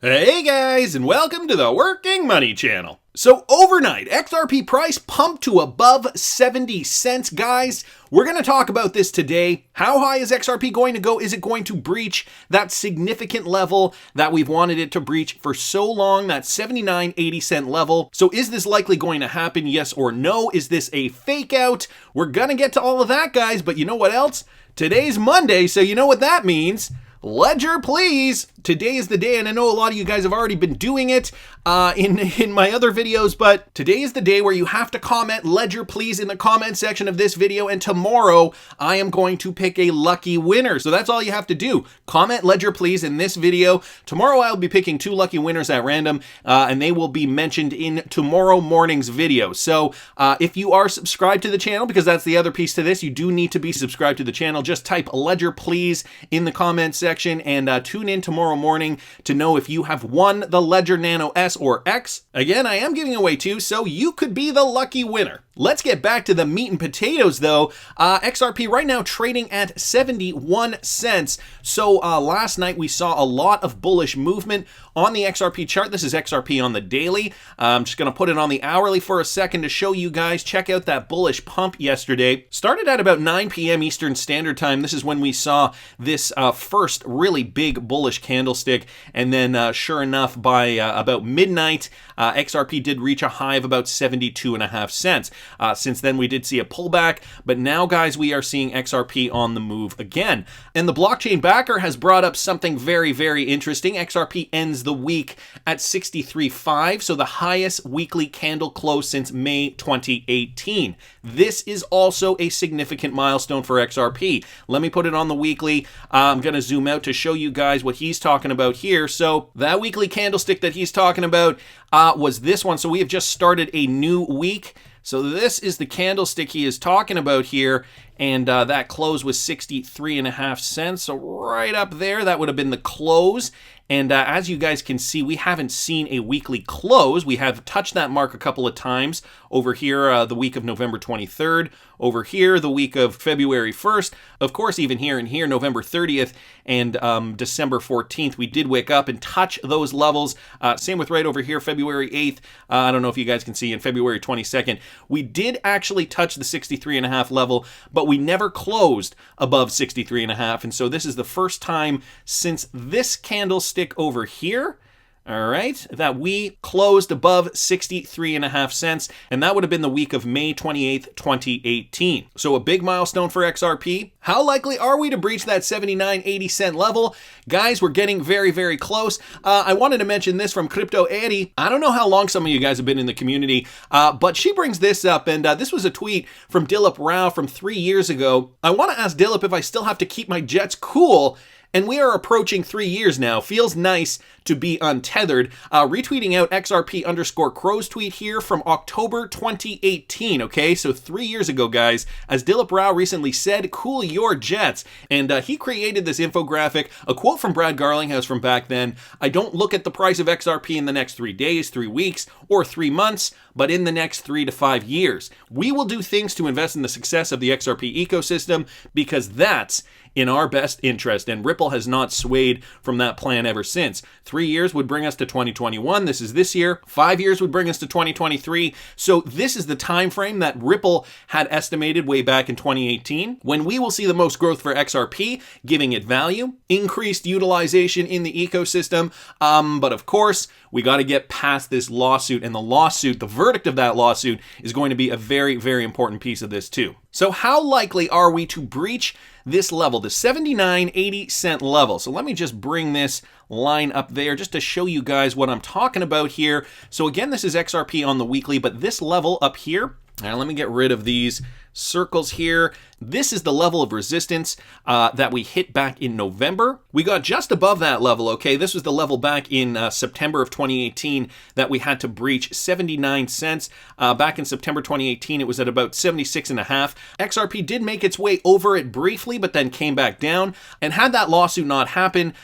Hey guys, and welcome to the Working Money Channel. So overnight, XRP price pumped to above 70 cents, guys. We're going to talk about this today. How high is XRP going to go? Is it going to breach that significant level that we've wanted it to breach for so long, that 79.80 cent level? So is this likely going to happen, yes or no? Is this a fake out? We're going to get to all of that, guys, but you know what else? Today's Monday, so you know what that means. Ledger, please. Today is the day, and I know a lot of you guys have already been doing it in my other videos, but today is the day where you have to comment Ledger, please, in the comment section of this video, and tomorrow I am going to pick a lucky winner. So that's all you have to do. Comment Ledger, please, in this video. Tomorrow I'll be picking 2 lucky winners at random, and they will be mentioned in tomorrow morning's video. So if you are subscribed to the channel, because that's the other piece to this, you do need to be subscribed to the channel. Just type Ledger, please, in the comment section, and tune in tomorrow morning to know if you have won the Ledger Nano S or X. Again, I am giving away 2, so you could be the lucky winner. Let's get back to the meat and potatoes though. XRP right now trading at 71 cents. So last night we saw a lot of bullish movement on the XRP chart. This is XRP on the daily. I'm just going to put it on the hourly for a second to show you guys. Check out that bullish pump yesterday. Started at about 9 p.m. Eastern Standard Time. This is when we saw this first really big bullish candlestick. And then sure enough, by about midnight, XRP did reach a high of about 72.5 cents. Since then, we did see a pullback, but now, guys, we are seeing XRP on the move again. And the blockchain backer has brought up something very, very interesting. XRP ends the week at 63.5, so the highest weekly candle close since May 2018. This is also a significant milestone for XRP. Let me put it on the weekly. I'm going to zoom out to show you guys what he's talking about here. So that weekly candlestick that he's talking about was this one. So we have just started a new week. So this is the candlestick he is talking about here, and that close was 63.5 cents. So right up there, that would have been the close. And as you guys can see, we haven't seen a weekly close. We have touched that mark a couple of times. Over here, the week of November 23rd. Over here, the week of February 1st. Of course, even here and here, November 30th and December 14th, we did wake up and touch those levels. Same with right over here, February 8th. I don't know if you guys can see, in February 22nd. We did actually touch the 63.5 level, but we never closed above 63.5. And so this is the first time since this candlestick over here, all right, that we closed above 63.5 cents, and that would have been the week of May 28th, 2018. So a big milestone for XRP. How likely are we to breach that 79.80 cent level? Guys, we're getting very, very close. I wanted to mention this from Crypto Eddie. I don't know how long some of you guys have been in the community, but she brings this up, and this was a tweet from Dilip Rao from 3 years ago. I want to ask Dilip if I still have to keep my jets cool. And we are approaching 3 years now. Feels nice to be untethered. Retweeting out XRP_Crow's tweet here from October 2018, okay? So 3 years ago, guys. As Dilip Rao recently said, cool your jets. And he created this infographic, a quote from Brad Garlinghouse from back then. I don't look at the price of XRP in the next 3 days, 3 weeks, or 3 months, but in the next 3 to 5 years. We will do things to invest in the success of the XRP ecosystem because that's in our best interest, and Ripple has not swayed from that plan ever since. 3 years would bring us to 2021. This is this year. 5 years would bring us to 2023. So this is the time frame that Ripple had estimated way back in 2018, when we will see the most growth for XRP, giving it value, increased utilization in the ecosystem. But of course, we got to get past this lawsuit, and the verdict of that lawsuit is going to be a very, very important piece of this too. So how likely are we to breach this level, the 79.80 cent level? So let me just bring this line up there just to show you guys what I'm talking about here. So again, this is XRP on the weekly, but this level up here, now let me get rid of these circles here. This is the level of resistance that we hit back in November. We got just above that level, okay? This was the level back in September of 2018 that we had to breach 79 cents. Back in September 2018, it was at about 76.5. XRP did make its way over it briefly, but then came back down. And had that lawsuit not happened,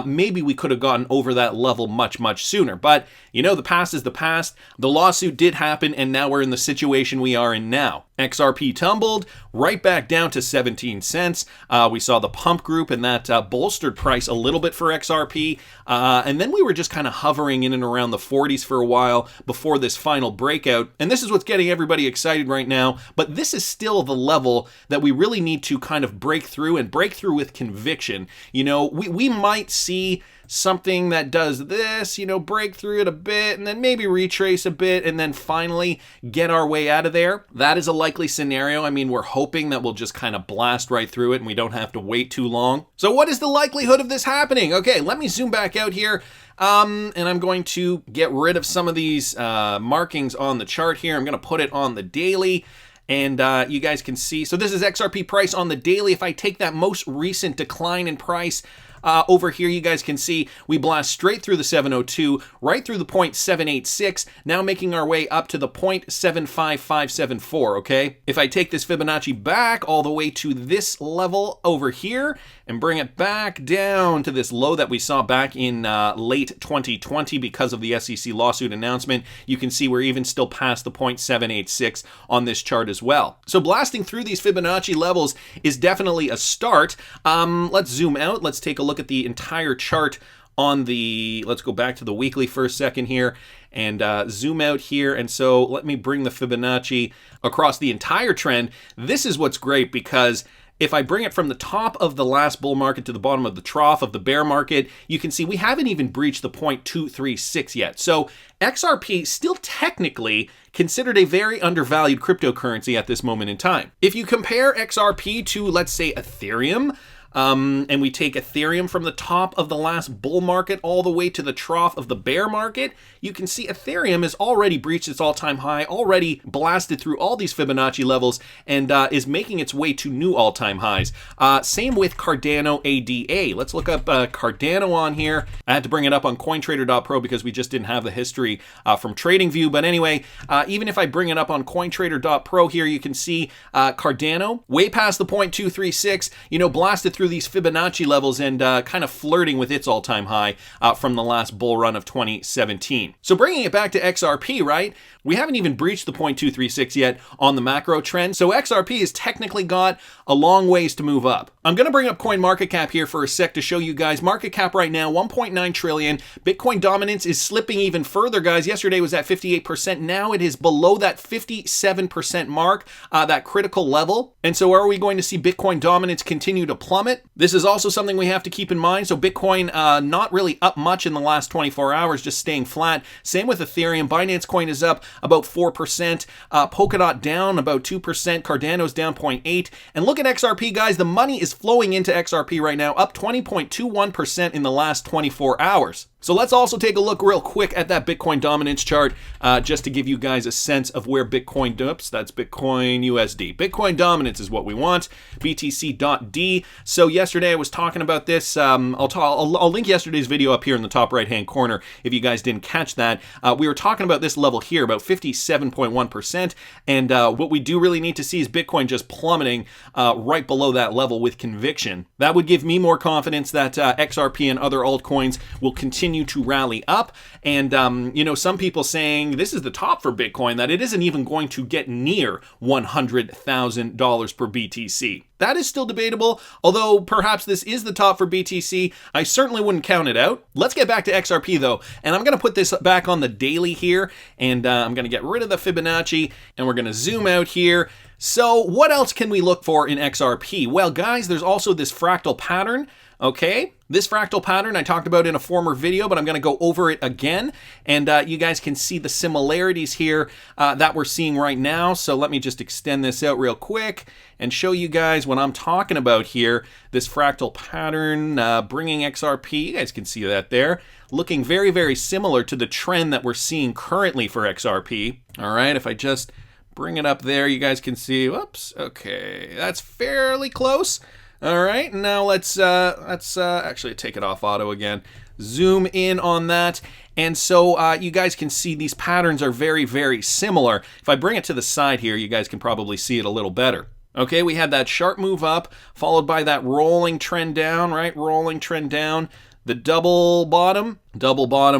maybe we could have gotten over that level much, much sooner. But, you know, the past is the past. The lawsuit did happen, and now we're in the situation we are in now. XRP tumbled right back down to 17 cents. We saw the pump group, and that bolstered price a little bit for XRP. And then we were just kind of hovering in and around the 40s for a while before this final breakout. And this is what's getting everybody excited right now. But this is still the level that we really need to kind of break through, and break through with conviction. You know, we might see something that does this, you know, break through it a bit and then maybe retrace a bit and then finally get our way out of there. That is a likely scenario. I mean, we're hoping that we'll just kind of blast right through it and we don't have to wait too long. So what is the likelihood of this happening? Okay, let me zoom back out here. And I'm going to get rid of some of these markings on the chart here. I'm going to put it on the daily. And you guys can see, so this is XRP price on the daily. If I take that most recent decline in price, over here, you guys can see we blast straight through the 702, right through the 0.786, now making our way up to the 0.75574, okay? If I take this Fibonacci back all the way to this level over here and bring it back down to this low that we saw back in late 2020 because of the SEC lawsuit announcement, you can see we're even still past the 0.786 on this chart as well. So blasting through these Fibonacci levels is definitely a start. Let's zoom out. Let's take a look at the entire chart on the, let's go back to the weekly for a second here and zoom out here. And so let me bring the Fibonacci across the entire trend. This is what's great, because if I bring it from the top of the last bull market to the bottom of the trough of the bear market, you can see we haven't even breached the 0.236 yet. So XRP still technically considered a very undervalued cryptocurrency at this moment in time. If you compare XRP to, let's say, Ethereum, and we take Ethereum from the top of the last bull market all the way to the trough of the bear market, you can see Ethereum has already breached its all-time high, already blasted through all these Fibonacci levels, and is making its way to new all-time highs. Same with Cardano ADA. Let's look up Cardano on here. I had to bring it up on CoinTrader.pro because we just didn't have the history from TradingView. But anyway, even if I bring it up on CoinTrader.pro here, you can see Cardano way past the 0.236, you know, blasted through these Fibonacci levels and kind of flirting with its all-time high from the last bull run of 2017. So bringing it back to XRP, right? We haven't even breached the 0.236 yet on the macro trend. So XRP has technically got a long ways to move up. I'm going to bring up CoinMarketCap here for a sec to show you guys. Market cap right now, 1.9 trillion. Bitcoin dominance is slipping even further, guys. Yesterday was at 58%. Now it is below that 57% mark, that critical level. And so are we going to see Bitcoin dominance continue to plummet? This is also something we have to keep in mind. So Bitcoin not really up much in the last 24 hours, just staying flat. Same with Ethereum. Binance Coin is up about 4%. Polkadot down about 2%. Cardano's down 0.8%. And look at XRP, guys. The money is flowing into XRP right now, up 20.21% in the last 24 hours. So let's also take a look real quick at that Bitcoin dominance chart just to give you guys a sense of where Bitcoin dips. That's Bitcoin USD. Bitcoin dominance is what we want. BTC.D. So yesterday I was talking about this. I'll link yesterday's video up here in the top right-hand corner if you guys didn't catch that. We were talking about this level here, about 57.1%. And what we do really need to see is Bitcoin just plummeting right below that level with conviction. That would give me more confidence that XRP and other altcoins will continue to rally up. And, you know, some people saying this is the top for Bitcoin, that it isn't even going to get near $100,000 per BTC. That is still debatable, although perhaps this is the top for BTC. I certainly wouldn't count it out. Let's get back to XRP though, and I'm going to put this back on the daily here, and I'm going to get rid of the Fibonacci, and we're going to zoom out here. So what else can we look for in XRP? Well, guys, there's also this fractal pattern. Okay, this fractal pattern I talked about in a former video, but I'm going to go over it again, and you guys can see the similarities here that we're seeing right now. So let me just extend this out real quick and show you guys what I'm talking about here. This fractal pattern bringing XRP, you guys can see that there, looking very, very similar to the trend that we're seeing currently for XRP. All right, if I just bring it up there, you guys can see, whoops, okay, that's fairly close. All right, now let's actually take it off auto again. Zoom in on that. And so you guys can see these patterns are very, very similar. If I bring it to the side here, you guys can probably see it a little better. Okay, we had that sharp move up, followed by that rolling trend down, right? Rolling trend down. The double bottom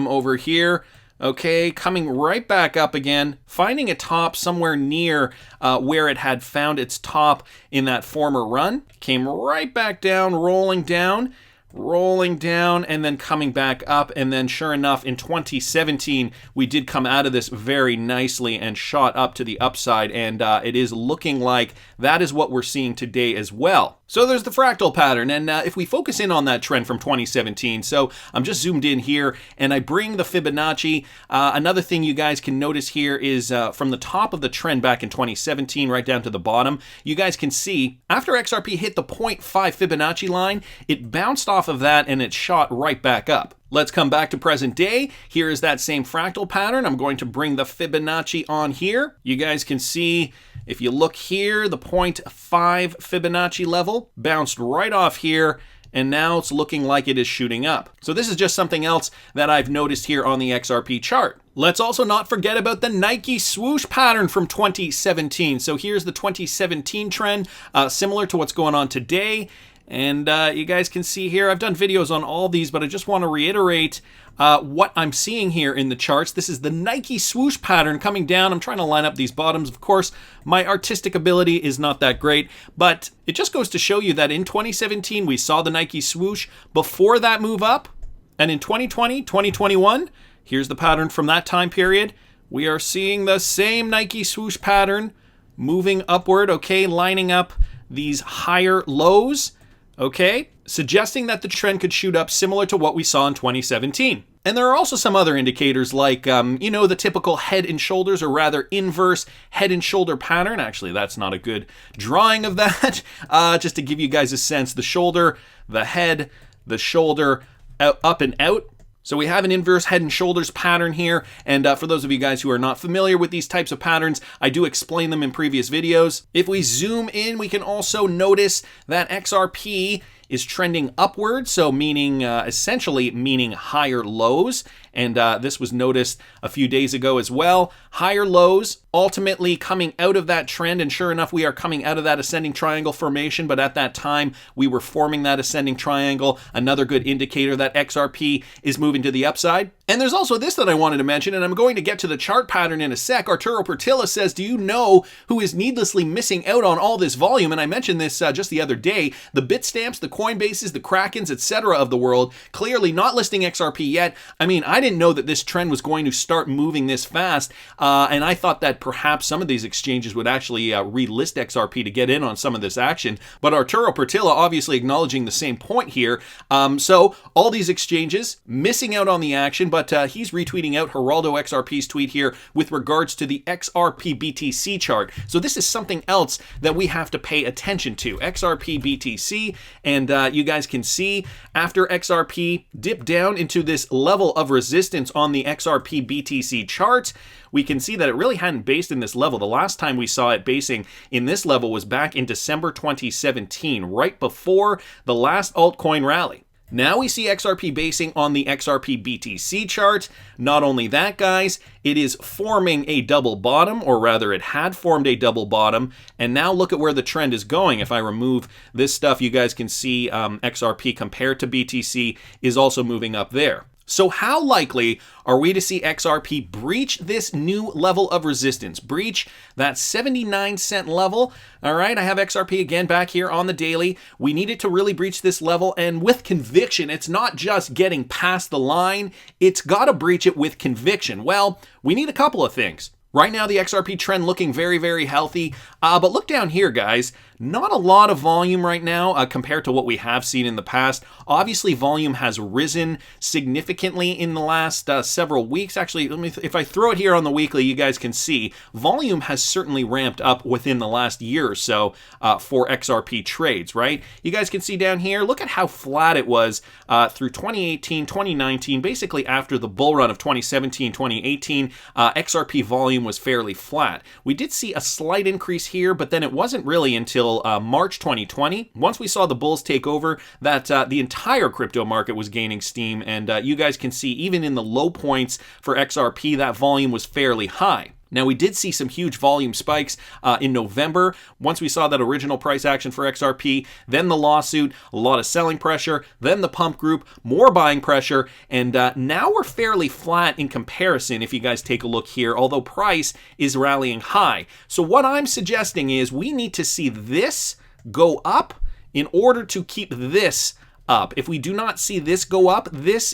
over here. Okay, coming right back up again, finding a top somewhere near where it had found its top in that former run. Came right back down, rolling down, and then coming back up. And then sure enough, in 2017, we did come out of this very nicely and shot up to the upside. And it is looking like that is what we're seeing today as well. So there's the fractal pattern, and if we focus in on that trend from 2017, so I'm just zoomed in here, and I bring the Fibonacci. Another thing you guys can notice here is from the top of the trend back in 2017 right down to the bottom, you guys can see after XRP hit the 0.5 Fibonacci line, it bounced off of that and it shot right back up. Let's come back to present day. Here is that same fractal pattern. I'm going to bring the Fibonacci on here. You guys can see, if you look here, the 0.5 Fibonacci level bounced right off here, and now it's looking like it is shooting up. So this is just something else that I've noticed here on the XRP chart. Let's also not forget about the Nike swoosh pattern from 2017. So here's the 2017 trend, similar to what's going on today. And you guys can see here, I've done videos on all these, but I just want to reiterate what I'm seeing here in the charts. This is the Nike swoosh pattern coming down. I'm trying to line up these bottoms. Of course, my artistic ability is not that great, but it just goes to show you that in 2017, we saw the Nike swoosh before that move up. And in 2020, 2021, here's the pattern from that time period. We are seeing the same Nike swoosh pattern moving upward, okay, lining up these higher lows. Okay, suggesting that the trend could shoot up similar to what we saw in 2017. And there are also some other indicators like, you know, the typical head and shoulders, or rather inverse head and shoulder pattern. Actually, that's not a good drawing of that. Just to give you guys a sense, the shoulder, the head, the shoulder, up and out. So we have an inverse head and shoulders pattern here, and for those of you guys who are not familiar with these types of patterns, I do explain them in previous videos. If we zoom in, we can also notice that XRP is trending upward, so meaning essentially meaning higher lows, and this was noticed a few days ago as well. Higher lows ultimately coming out of that trend, and sure enough, we are coming out of that ascending triangle formation, but at that time, we were forming that ascending triangle, another good indicator that XRP is moving to the upside. And there's also this that I wanted to mention, and I'm going to get to the chart pattern in a sec. Arturo Portilla says, do you know who is needlessly missing out on all this volume? And I mentioned this just the other day. The Bitstamps, the Coinbases, the Krakens, etc. of the world, clearly not listing XRP yet. I mean, I didn't know that this trend was going to start moving this fast, and I thought that perhaps some of these exchanges would actually relist XRP to get in on some of this action. But Arturo Portilla obviously acknowledging the same point here. So all these exchanges missing out on the action, but he's retweeting out Geraldo XRP's tweet here with regards to the XRP BTC chart. So this is something else that we have to pay attention to. XRP BTC, and you guys can see after XRP dipped down into this level of resistance on the XRP BTC chart, we can see that it really hadn't based in this level. The last time we saw it basing in this level was back in December 2017, right before the last altcoin rally. Now we see XRP basing on the XRP BTC chart. Not only that, guys, it is forming a double bottom, or rather it had formed a double bottom, and now look at where the trend is going. If I remove this stuff, you guys can see XRP compared to BTC is also moving up there. So how likely are we to see XRP breach this new level of resistance, breach that 79-cent level? All right, I have XRP again back here on the daily. We need it to really breach this level, and with conviction. It's not just getting past the line, it's got to breach it with conviction. Well, we need a couple of things. Right now, the XRP trend looking very, very healthy, but look down here, guys. Not a lot of volume right now compared to what we have seen in the past. Obviously, volume has risen significantly in the last several weeks. Actually, if I throw it here on the weekly, you guys can see volume has certainly ramped up within the last year or so for XRP trades, right? You guys can see down here, look at how flat it was through 2018, 2019, basically after the bull run of 2017, 2018, XRP volume was fairly flat. We did see a slight increase here, but then it wasn't really until March 2020. Once we saw the bulls take over, that the entire crypto market was gaining steam, and you guys can see even in the low points for XRP, that volume was fairly high. Now, we did see some huge volume spikes in November. Once we saw that original price action for XRP, then the lawsuit, a lot of selling pressure, then the pump group, more buying pressure, and now we're fairly flat in comparison if you guys take a look here, although price is rallying high. So what I'm suggesting is we need to see this go up in order to keep this up. If we do not see this go up, this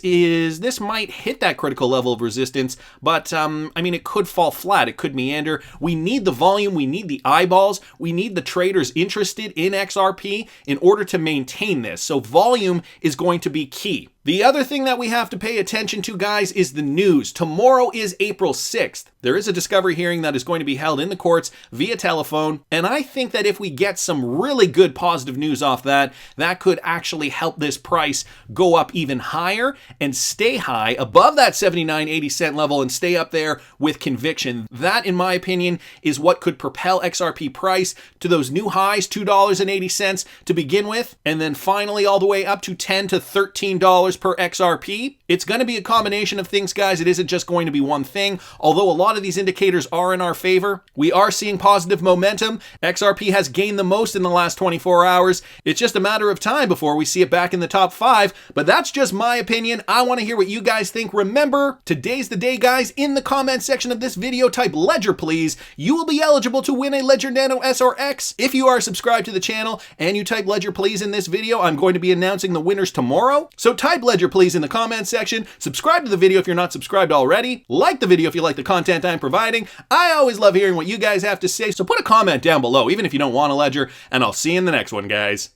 might hit that critical level of resistance, but I mean, it could fall flat, it could meander. We need the volume, we need the eyeballs, we need the traders interested in XRP in order to maintain this. So volume is going to be key. The other thing that we have to pay attention to, guys, is the news. Tomorrow is April 6th. There is a discovery hearing that is going to be held in the courts via telephone, and I think that if we get some really good positive news off that, that could actually help this price go up even higher and stay high above that 79.80 cent level and stay up there with conviction. That, in my opinion, is what could propel XRP price to those new highs, $2.80 to begin with, and then finally all the way up to $10 to $13 per XRP. It's going to be a combination of things, guys. It isn't just going to be one thing. Although a lot of these indicators are in our favor, we are seeing positive momentum. XRP has gained the most in the last 24 hours. It's just a matter of time before we see it back in the top 5, but that's just my opinion. I want to hear what you guys think. Remember, today's the day, guys. In the comment section of this video, type Ledger, please. You will be eligible to win a Ledger Nano SRX. If you are subscribed to the channel and you type Ledger, please in this video, I'm going to be announcing the winners tomorrow. So type Ledger, please in the comment section. Subscribe to the video if you're not subscribed already. Like the video if you like the content I'm providing. I always love hearing what you guys have to say, so put a comment down below, even if you don't want a Ledger, and I'll see you in the next one, guys.